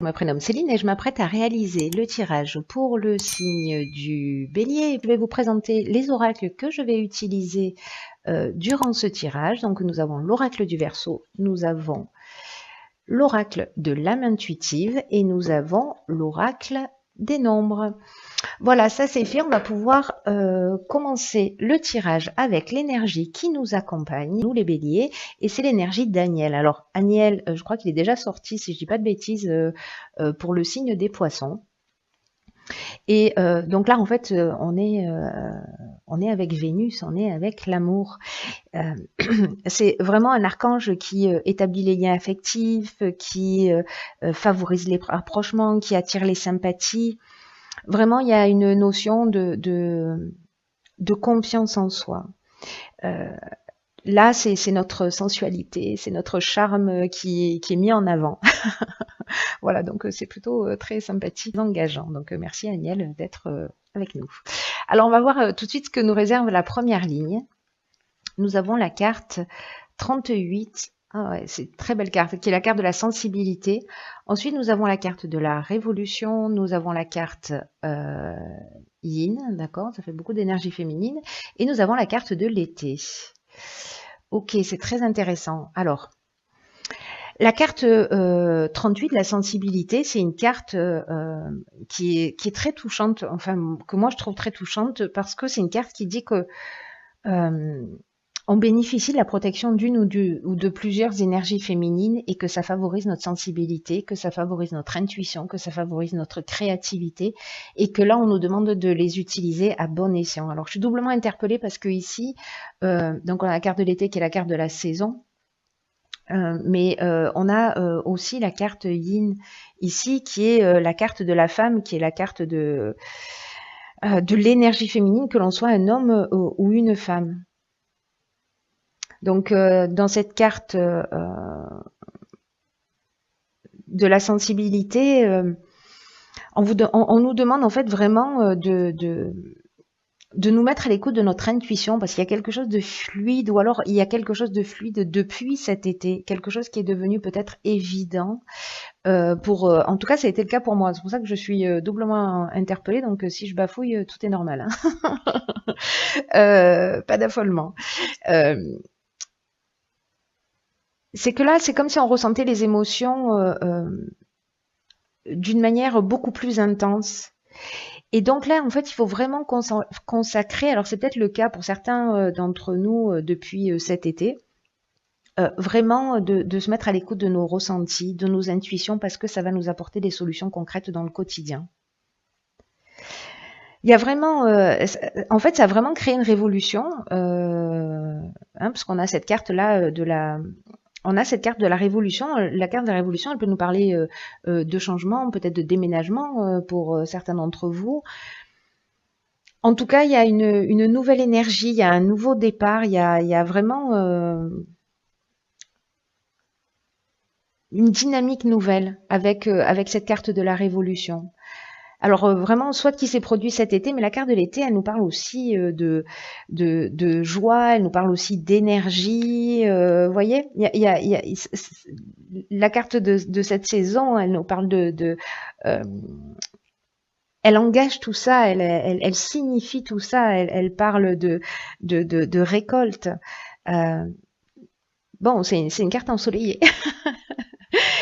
Je me prénomme Céline et je m'apprête à réaliser le tirage pour le signe du Bélier. Je vais vous présenter les oracles que je vais utiliser durant ce tirage. Donc nous avons l'oracle du Verseau, nous avons l'oracle de l'âme intuitive et nous avons l'oracle des nombres. Voilà, ça c'est fait. On va pouvoir commencer le tirage avec l'énergie qui nous accompagne, nous les béliers, et c'est l'énergie d'Aniel. Alors Aniel, je crois qu'il est déjà sorti, si je dis pas de bêtises, pour le signe des poissons. Et donc là, en fait, on est avec Vénus, on est avec l'amour. C'est vraiment un archange qui établit les liens affectifs, qui favorise les rapprochements, qui attire les sympathies. Vraiment, il y a une notion de confiance en soi. Là, c'est notre sensualité, c'est notre charme qui est mis en avant. Voilà, donc c'est plutôt très sympathique, engageant. Donc merci Aniel d'être avec nous. Alors on va voir tout de suite ce que nous réserve la première ligne. Nous avons la carte 38. Ah ouais, c'est une très belle carte, qui est la carte de la sensibilité. Ensuite, nous avons la carte de la révolution, nous avons la carte yin, d'accord, ça fait beaucoup d'énergie féminine, et nous avons la carte de l'été. Ok, c'est très intéressant. Alors, la carte 38, la sensibilité, c'est une carte qui est très touchante, enfin, que moi je trouve très touchante, parce que c'est une carte qui dit que on bénéficie de la protection d'une ou de plusieurs énergies féminines et que ça favorise notre sensibilité, que ça favorise notre intuition, que ça favorise notre créativité et que là, on nous demande de les utiliser à bon escient. Alors, je suis doublement interpellée parce que ici, donc on a la carte de l'été qui est la carte de la saison, mais on a aussi la carte yin ici qui est la carte de la femme, qui est la carte de l'énergie féminine, que l'on soit un homme ou une femme. Donc, dans cette carte de la sensibilité, on nous demande en fait vraiment de nous mettre à l'écoute de notre intuition, parce qu'il y a quelque chose de fluide, ou alors il y a quelque chose de fluide depuis cet été, quelque chose qui est devenu peut-être évident. En tout cas, ça a été le cas pour moi. C'est pour ça que je suis doublement interpellée. Donc, si je bafouille, tout est normal. Hein. Pas d'affolement. C'est que là, c'est comme si on ressentait les émotions d'une manière beaucoup plus intense. Et donc là, en fait, il faut vraiment consacrer, alors c'est peut-être le cas pour certains d'entre nous depuis cet été, vraiment de se mettre à l'écoute de nos ressentis, de nos intuitions, parce que ça va nous apporter des solutions concrètes dans le quotidien. Il y a vraiment, en fait, ça a vraiment créé une révolution, parce qu'on a cette carte-là on a cette carte de la révolution. La carte de la révolution, elle peut nous parler de changement, peut-être de déménagement pour certains d'entre vous. En tout cas, il y a une nouvelle énergie, il y a un nouveau départ, il y a vraiment une dynamique nouvelle avec cette carte de la révolution. Alors vraiment, soit qui s'est produit cet été, mais la carte de l'été, elle nous parle aussi de joie, elle nous parle aussi d'énergie. Vous voyez, la carte de cette saison, elle nous parle elle engage tout ça, elle signifie tout ça, elle parle de récolte. Bon, c'est une carte ensoleillée.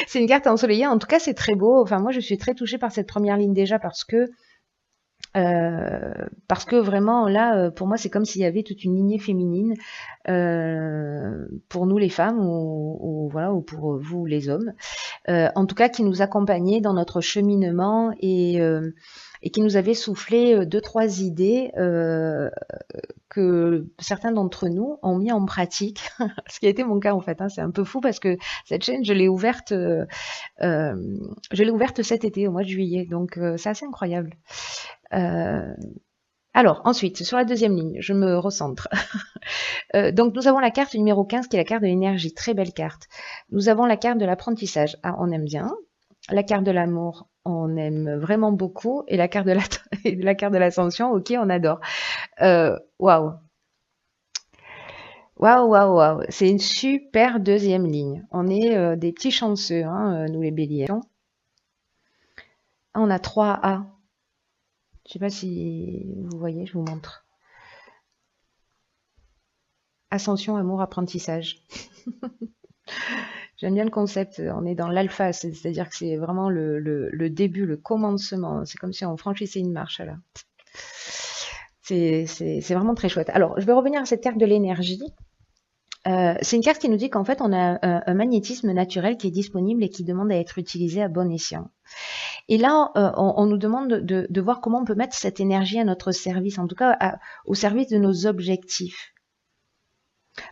C'est une carte ensoleillée. En tout cas, c'est très beau. Enfin, moi, je suis très touchée par cette première ligne déjà parce que vraiment là, pour moi, c'est comme s'il y avait toute une lignée féminine pour nous les femmes ou voilà, ou pour vous les hommes, en tout cas qui nous accompagnait dans notre cheminement et qui nous avait soufflé deux trois idées que certains d'entre nous ont mis en pratique, ce qui a été mon cas en fait. Hein. C'est un peu fou parce que cette chaîne, je l'ai ouverte cet été, au mois de juillet, donc c'est assez incroyable. Alors, ensuite, sur la deuxième ligne, je me recentre. Donc, nous avons la carte numéro 15 qui est la carte de l'énergie. Très belle carte. Nous avons la carte de l'apprentissage. Ah, on aime bien. La carte de l'amour, on aime vraiment beaucoup. Et la carte de l'ascension, ok, on adore. Waouh. Waouh, waouh, waouh. C'est une super deuxième ligne. On est des petits chanceux, hein, nous les béliers. Ah, on a 3 A. Je sais pas si vous voyez, je vous montre. Ascension, amour, apprentissage. J'aime bien le concept. On est dans l'alpha, c'est-à-dire que c'est vraiment le début, le commencement. C'est comme si on franchissait une marche là. C'est vraiment très chouette. Alors, je vais revenir à cette carte de l'énergie. C'est une carte qui nous dit qu'en fait, on a un magnétisme naturel qui est disponible et qui demande à être utilisé à bon escient. Et là, on nous demande de voir comment on peut mettre cette énergie à notre service, en tout cas au service de nos objectifs.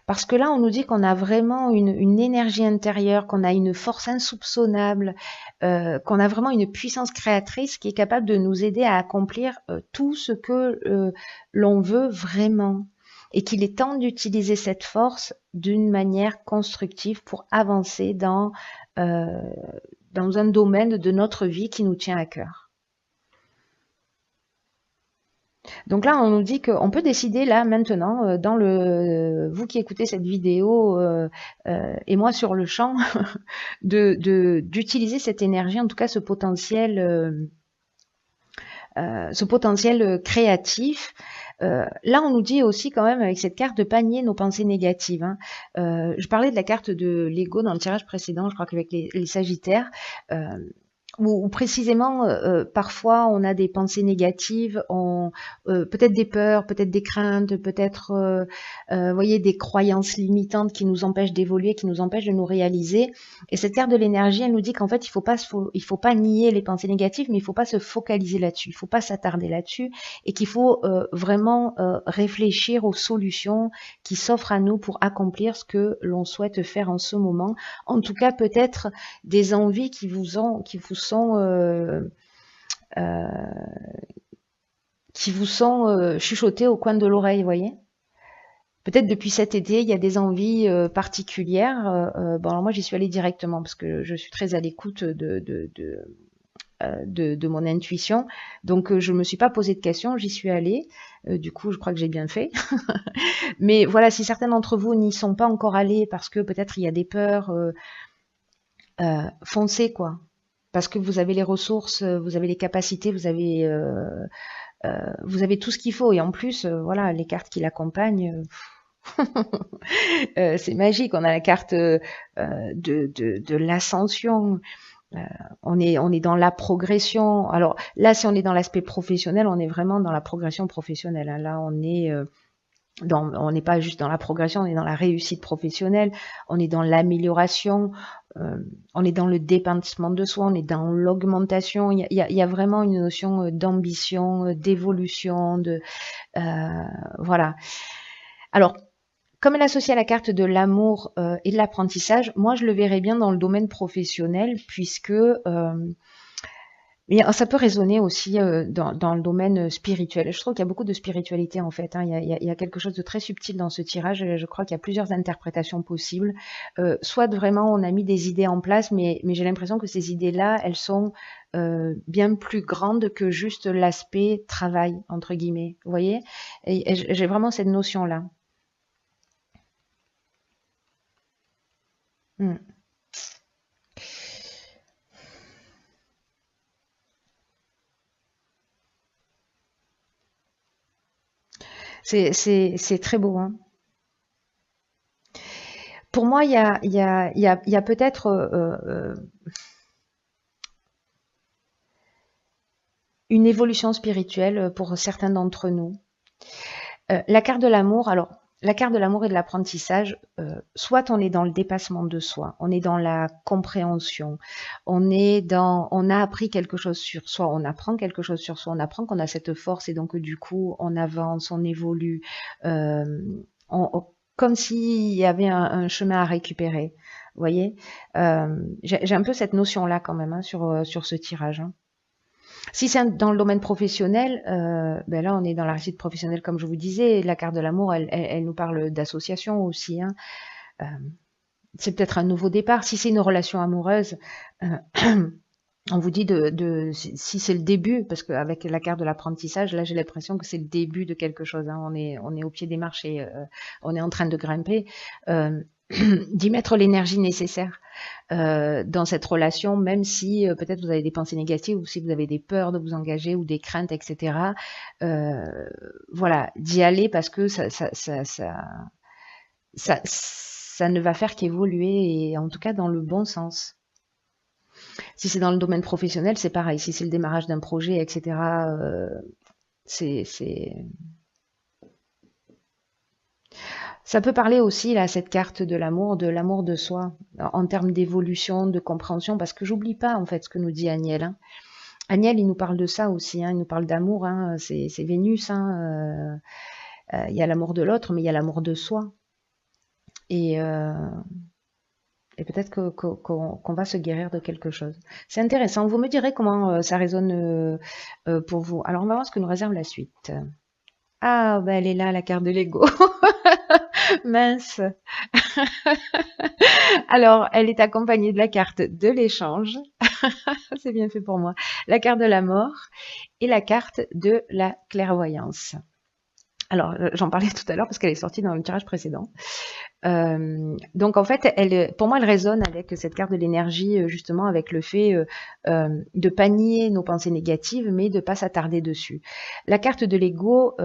Parce que là, on nous dit qu'on a vraiment une énergie intérieure, qu'on a une force insoupçonnable, qu'on a vraiment une puissance créatrice qui est capable de nous aider à accomplir tout ce que l'on veut vraiment. Et qu'il est temps d'utiliser cette force d'une manière constructive pour avancer dans un domaine de notre vie qui nous tient à cœur. Donc là, on nous dit qu'on peut décider là maintenant, vous qui écoutez cette vidéo et moi sur le champ, d'utiliser cette énergie, en tout cas ce potentiel créatif. Là, on nous dit aussi quand même avec cette carte de pas nier nos pensées négatives. Hein. Je parlais de la carte de l'ego dans le tirage précédent, je crois qu'avec les Sagittaires. Ou précisément, parfois on a des pensées négatives, peut-être des peurs, peut-être des craintes, peut-être, voyez, des croyances limitantes qui nous empêchent d'évoluer, qui nous empêchent de nous réaliser. Et cette carte de l'énergie, elle nous dit qu'en fait, il faut pas nier les pensées négatives, mais il faut pas se focaliser là-dessus, il faut pas s'attarder là-dessus, et qu'il faut vraiment réfléchir aux solutions qui s'offrent à nous pour accomplir ce que l'on souhaite faire en ce moment. En tout cas, peut-être des envies qui vous sont chuchotées au coin de l'oreille, vous voyez. Peut-être depuis cet été, il y a des envies particulières. Bon, alors moi, j'y suis allée directement parce que je suis très à l'écoute de mon intuition. Donc, je me suis pas posé de questions, j'y suis allée. Du coup, je crois que j'ai bien fait. Mais voilà, si certains d'entre vous n'y sont pas encore allés parce que peut-être il y a des peurs, foncez quoi. Parce que vous avez les ressources, vous avez les capacités, vous avez tout ce qu'il faut. Et en plus, voilà, les cartes qui l'accompagnent, c'est magique. On a la carte de l'ascension. On est dans la progression. Alors là, si on est dans l'aspect professionnel, on est vraiment dans la progression professionnelle. Hein. Là, on n'est pas juste dans la progression, on est dans la réussite professionnelle, on est dans l'amélioration, on est dans le dépassement de soi, on est dans l'augmentation. Il y a vraiment une notion d'ambition, d'évolution, voilà. Alors, comme elle est associée à la carte de l'amour et de l'apprentissage, moi je le verrais bien dans le domaine professionnel, puisque mais ça peut résonner aussi dans le domaine spirituel. Je trouve qu'il y a beaucoup de spiritualité en fait. Hein. Il y a quelque chose de très subtil dans ce tirage. Je crois qu'il y a plusieurs interprétations possibles. Soit vraiment on a mis des idées en place, mais j'ai l'impression que ces idées-là, elles sont bien plus grandes que juste l'aspect travail, entre guillemets. Vous voyez? Et j'ai vraiment cette notion-là. C'est très beau. Hein. Pour moi, il y a peut-être une évolution spirituelle pour certains d'entre nous. La carte de l'amour, alors la carte de l'amour et de l'apprentissage, soit on est dans le dépassement de soi, on est dans la compréhension, on a appris quelque chose sur soi, on apprend quelque chose sur soi, on apprend qu'on a cette force et donc du coup on avance, on évolue, comme s'il y avait un chemin à récupérer. Vous voyez, j'ai un peu cette notion-là quand même hein, sur ce tirage. Hein. Si c'est dans le domaine professionnel, ben là on est dans la réussite professionnelle comme je vous disais. La carte de l'amour, elle nous parle d'association aussi. Hein. C'est peut-être un nouveau départ. Si c'est une relation amoureuse, on vous dit si c'est le début, parce qu'avec la carte de l'apprentissage, là j'ai l'impression que c'est le début de quelque chose. Hein. On est au pied des marches et on est en train de grimper. D'y mettre l'énergie nécessaire. dans cette relation, même si peut-être vous avez des pensées négatives ou si vous avez des peurs de vous engager ou des craintes, etc. Voilà, d'y aller parce que ça ne va faire qu'évoluer et en tout cas dans le bon sens. Si c'est dans le domaine professionnel, c'est pareil. Si c'est le démarrage d'un projet, etc., c'est ça peut parler aussi, là, cette carte de l'amour de soi, en termes d'évolution, de compréhension, parce que j'oublie pas, en fait, ce que nous dit Agnel. Hein. Agnel, il nous parle de ça aussi, hein, il nous parle d'amour, hein, c'est Vénus, hein, il y a l'amour de l'autre, mais il y a l'amour de soi. Et peut-être qu'on va se guérir de quelque chose. C'est intéressant. Vous me direz comment ça résonne pour vous. Alors, on va voir ce que nous réserve la suite. Ah, ben elle est là, la carte de l'ego. Mince. Alors, elle est accompagnée de la carte de l'échange. C'est bien fait pour moi. La carte de la mort et la carte de la clairvoyance. Alors, j'en parlais tout à l'heure parce qu'elle est sortie dans le tirage précédent. Donc en fait, pour moi, elle résonne avec cette carte de l'énergie, justement avec le fait de pas nier nos pensées négatives, mais de pas s'attarder dessus. La carte de l'ego,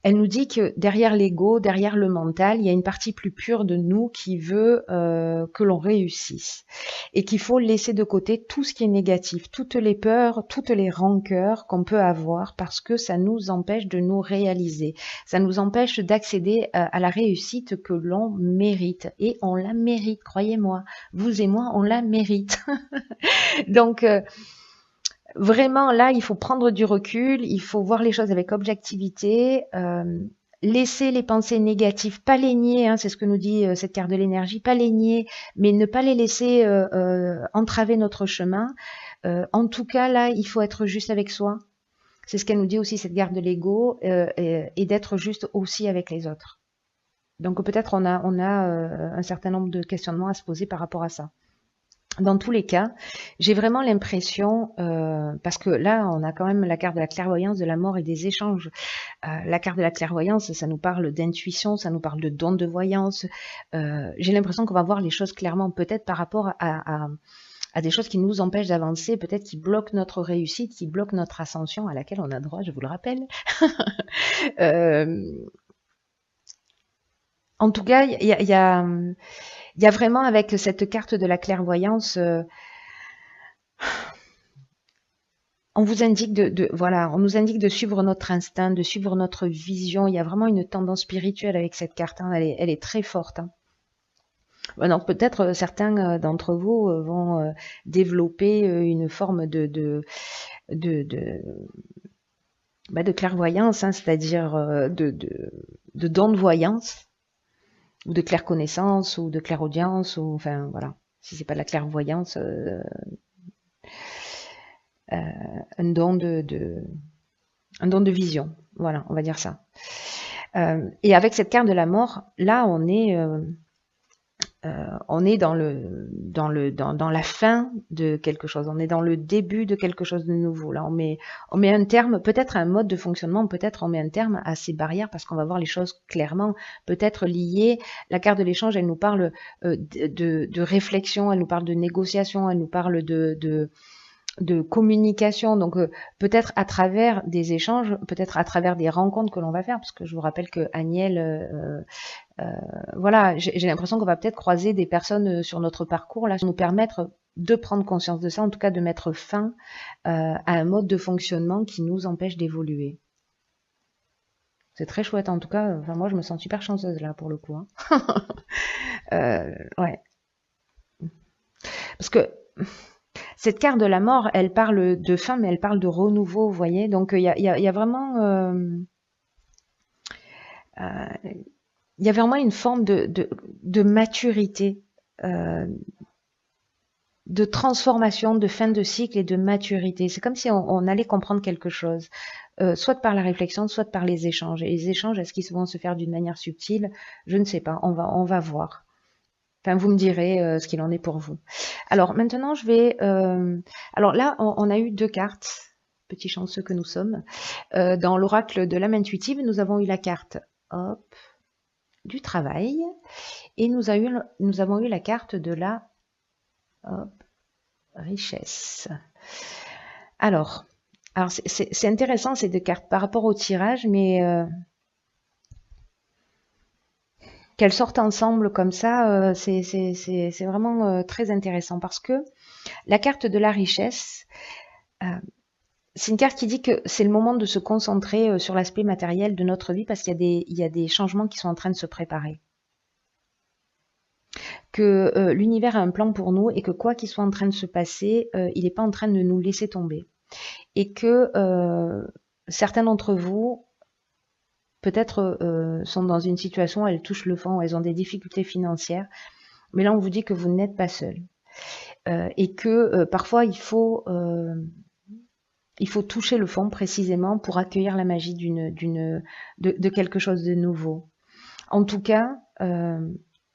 elle nous dit que derrière l'ego, derrière le mental, il y a une partie plus pure de nous qui veut que l'on réussisse et qu'il faut laisser de côté tout ce qui est négatif, toutes les peurs, toutes les rancœurs qu'on peut avoir parce que ça nous empêche de nous réaliser, ça nous empêche d'accéder à la réussite que l'on mérite et on la mérite, croyez-moi, vous et moi, on la mérite. Donc vraiment, là, il faut prendre du recul, il faut voir les choses avec objectivité, laisser les pensées négatives, pas les nier, hein, c'est ce que nous dit cette carte de l'énergie, pas les nier, mais ne pas les laisser entraver notre chemin. En tout cas, là, il faut être juste avec soi. C'est ce qu'elle nous dit aussi, cette carte de l'ego, et d'être juste aussi avec les autres. Donc peut-être on a un certain nombre de questionnements à se poser par rapport à ça. Dans tous les cas, j'ai vraiment l'impression, parce que là, on a quand même la carte de la clairvoyance, de la mort et des échanges. La carte de la clairvoyance, ça nous parle d'intuition, ça nous parle de don de voyance. J'ai l'impression qu'on va voir les choses clairement, peut-être par rapport à des choses qui nous empêchent d'avancer, peut-être qui bloquent notre réussite, qui bloquent notre ascension à laquelle on a droit, je vous le rappelle. En tout cas, il y a vraiment avec cette carte de la clairvoyance, on vous indique on nous indique de suivre notre instinct, de suivre notre vision. Il y a vraiment une tendance spirituelle avec cette carte. Hein. Elle est très forte. Hein. Donc peut-être certains d'entre vous vont développer une forme de clairvoyance, hein, c'est-à-dire de don de voyance, ou de clairconnaissance, ou de clairaudience, ou enfin voilà. Si c'est pas de la clairvoyance, un don de vision. Voilà, on va dire ça. Et avec cette carte de la mort, là, on est dans la fin de quelque chose. On est dans le début de quelque chose de nouveau. Là, on met un terme, peut-être à un mode de fonctionnement, peut-être on met un terme à ces barrières parce qu'on va voir les choses clairement, peut-être liées. La carte de l'échange, elle nous parle de réflexion, elle nous parle de négociation, elle nous parle de communication, donc peut-être à travers des échanges, peut-être à travers des rencontres que l'on va faire, parce que je vous rappelle que Agnel, voilà, j'ai l'impression qu'on va peut-être croiser des personnes sur notre parcours, là, nous permettre de prendre conscience de ça, en tout cas de mettre fin à un mode de fonctionnement qui nous empêche d'évoluer. C'est très chouette, en tout cas, enfin, moi je me sens super chanceuse là pour le coup. Hein. Ouais. Parce que cette carte de la mort, elle parle de fin, mais elle parle de renouveau, vous voyez. Donc il y a vraiment, il y a vraiment une forme de maturité, de transformation, de fin de cycle et de maturité. C'est comme si on allait comprendre quelque chose, soit par la réflexion, soit par les échanges. Et les échanges, est-ce qu'ils vont se faire d'une manière subtile? Je ne sais pas. On va voir. Enfin, vous me direz ce qu'il en est pour vous. Alors maintenant, je vais... alors là, on a eu 2 cartes, petits chanceux que nous sommes. Dans l'oracle de l'âme intuitive, nous avons eu la carte, hop, du travail. Et nous avons eu la carte de la richesse. Alors c'est intéressant ces deux cartes par rapport au tirage, mais qu'elles sortent ensemble comme ça, c'est vraiment très intéressant parce que la carte de la richesse, c'est une carte qui dit que c'est le moment de se concentrer sur l'aspect matériel de notre vie parce qu'il y a des changements qui sont en train de se préparer. Que l'univers a un plan pour nous et que quoi qu'il soit en train de se passer, il n'est pas en train de nous laisser tomber. Et que certains d'entre vous, peut-être, sont dans une situation où elles touchent le fond, où elles ont des difficultés financières, mais là on vous dit que vous n'êtes pas seul. Et que parfois il faut toucher le fond précisément pour accueillir la magie de quelque chose de nouveau. En tout cas,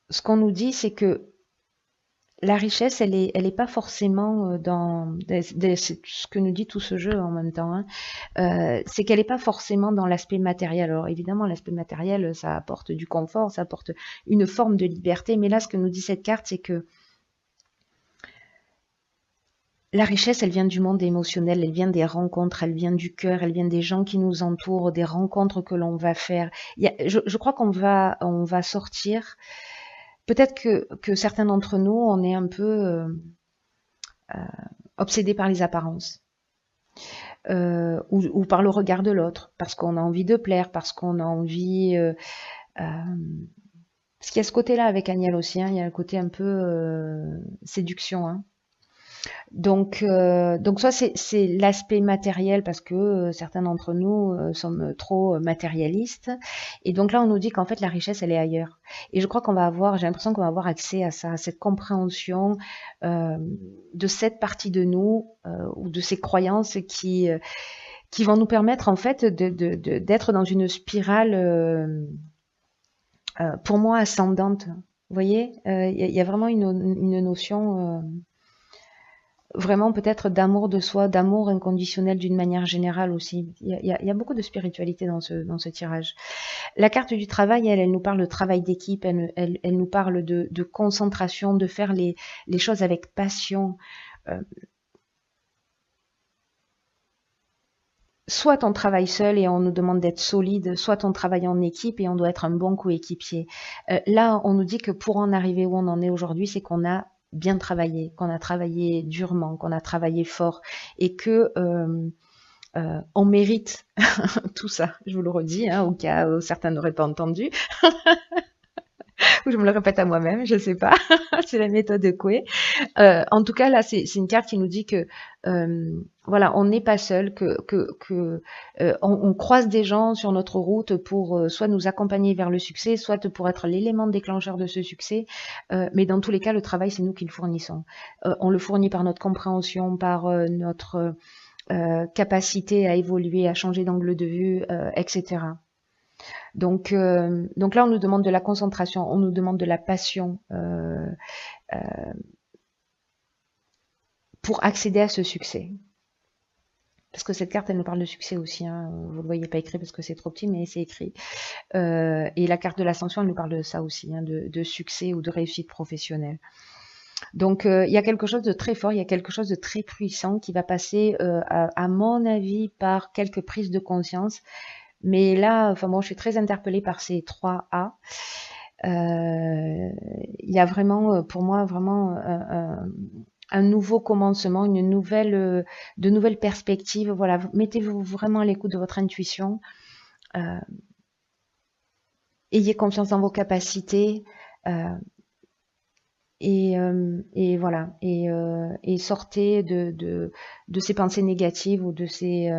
ce qu'on nous dit, c'est que la richesse, elle est pas forcément dans c'est ce que nous dit tout ce jeu en même temps. Hein. C'est qu'elle n'est pas forcément dans l'aspect matériel. Alors évidemment, l'aspect matériel, ça apporte du confort, ça apporte une forme de liberté. Mais là, ce que nous dit cette carte, c'est que la richesse, elle vient du monde émotionnel, elle vient des rencontres, elle vient du cœur, elle vient des gens qui nous entourent, des rencontres que l'on va faire. Je crois qu'on va sortir. Peut-être que certains d'entre nous, on est un peu obsédés par les apparences. Ou par le regard de l'autre, parce qu'on a envie de plaire, parce qu'on a envie... parce qu'il y a ce côté-là avec Agnès aussi, hein, il y a le côté un peu séduction. Hein. Donc soit c'est l'aspect matériel parce que certains d'entre nous sommes trop matérialistes. Et donc là, on nous dit qu'en fait, la richesse, elle est ailleurs. Et je crois qu'on va avoir, j'ai l'impression qu'on va avoir accès à ça, à cette compréhension de cette partie de nous ou de ces croyances qui vont nous permettre en fait d'être dans une spirale, pour moi, ascendante. Vous voyez, il y a vraiment une notion... vraiment peut-être d'amour de soi, d'amour inconditionnel d'une manière générale aussi. Il y a beaucoup de spiritualité dans ce tirage. La carte du travail, elle nous parle de travail d'équipe, elle nous parle de concentration, de faire les choses avec passion. Soit on travaille seul et on nous demande d'être solide, soit on travaille en équipe et on doit être un bon coéquipier. Là, on nous dit que pour en arriver où on en est aujourd'hui, c'est qu'on a bien travaillé, qu'on a travaillé durement, qu'on a travaillé fort et que on mérite tout ça. Je vous le redis, hein, au cas où certains n'auraient pas entendu. Ou je me le répète à moi-même, je sais pas. C'est la méthode de Coué. En tout cas, là, c'est une carte qui nous dit que voilà, on n'est pas seul, on croise des gens sur notre route pour soit nous accompagner vers le succès, soit pour être l'élément déclencheur de ce succès. Mais dans tous les cas, le travail, c'est nous qui le fournissons. On le fournit par notre compréhension, par notre capacité à évoluer, à changer d'angle de vue, etc. Donc là, on nous demande de la concentration, on nous demande de la passion pour accéder à ce succès. Parce que cette carte, elle nous parle de succès aussi. Hein. Vous ne le voyez pas écrit parce que c'est trop petit, mais c'est écrit. Et la carte de l'ascension, elle nous parle de ça aussi, hein, de succès ou de réussite professionnelle. Donc, il y a quelque chose de très fort, il y a quelque chose de très puissant qui va passer, à mon avis, par quelques prises de conscience. Mais là, enfin bon, je suis très interpellée par ces 3 A. Il y a vraiment, pour moi, vraiment un nouveau commencement, de nouvelles perspectives. Voilà, mettez-vous vraiment à l'écoute de votre intuition. Ayez confiance dans vos capacités. Et voilà, et sortez de ces pensées négatives ou de ces...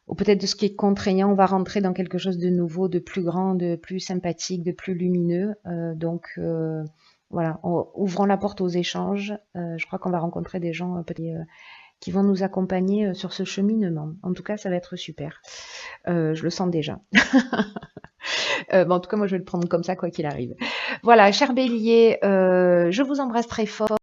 ou peut-être de ce qui est contraignant, on va rentrer dans quelque chose de nouveau, de plus grand, de plus sympathique, de plus lumineux. Donc voilà, ouvrons la porte aux échanges. Je crois qu'on va rencontrer des gens qui vont nous accompagner sur ce cheminement. En tout cas, ça va être super. Je le sens déjà. Bon, en tout cas, moi, je vais le prendre comme ça, quoi qu'il arrive. Voilà, cher Bélier, je vous embrasse très fort.